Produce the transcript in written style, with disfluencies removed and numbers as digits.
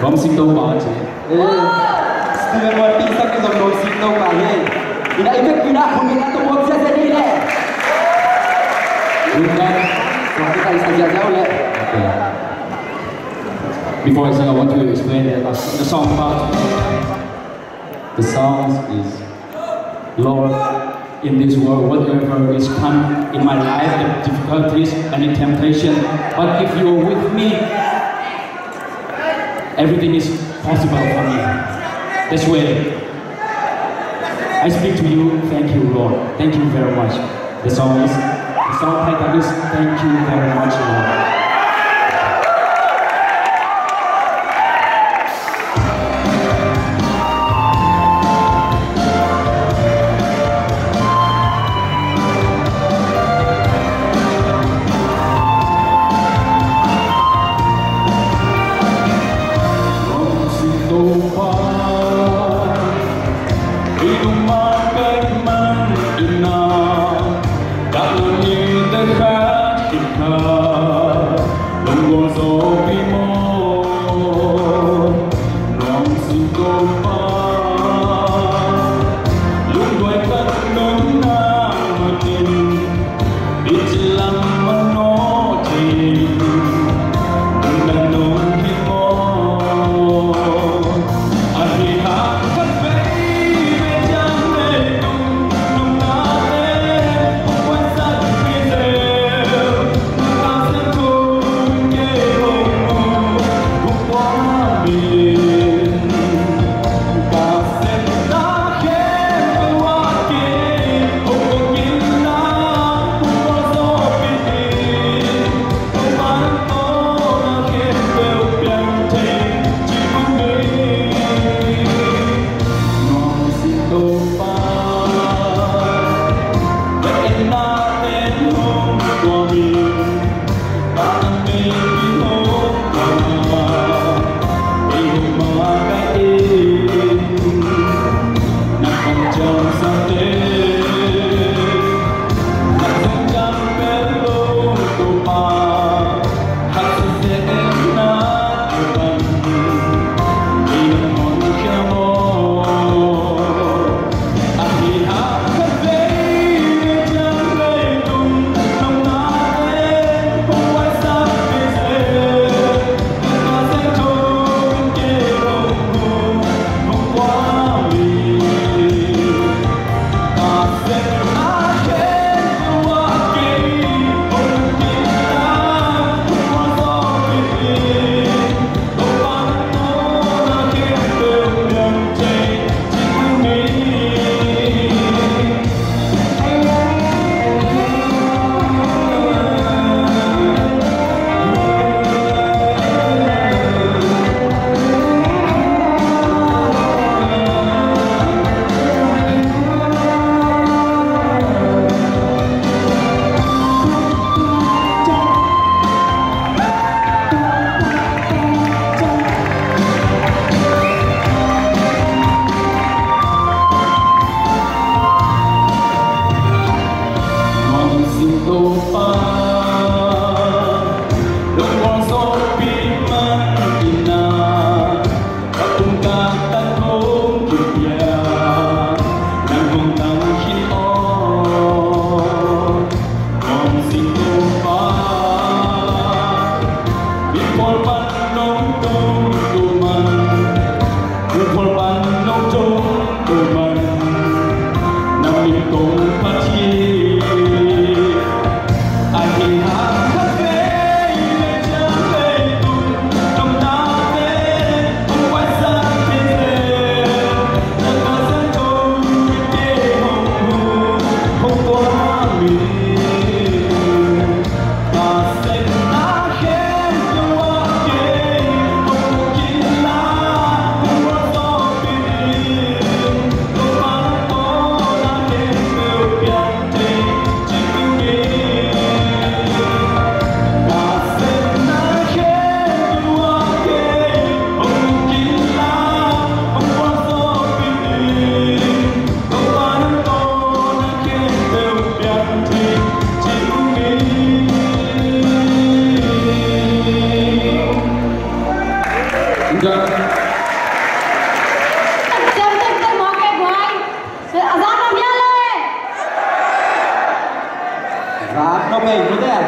Rom sinh đâu bà chị. Steven Martin sắc cái dòng đôi xin đâu cả nhé. Vì đã biết vì đã không nghĩ là tôi muốn sẽ đi nè. Đúng không? Còn cái tay sẽ dẻo lệ. Okay. Before I sing, I want to explain the song about. The song is, Lord, in this world, whatever is come in my life, the difficulties and the temptation, but if you are with me, everything is possible for me. This way, I speak to you. Thank you, Lord. Thank you very much. The song title is Thank You Very Much, Lord. Dạ. Xem tên món kẹp của anh. Ra làm nha lên. Và nó bền như thế này.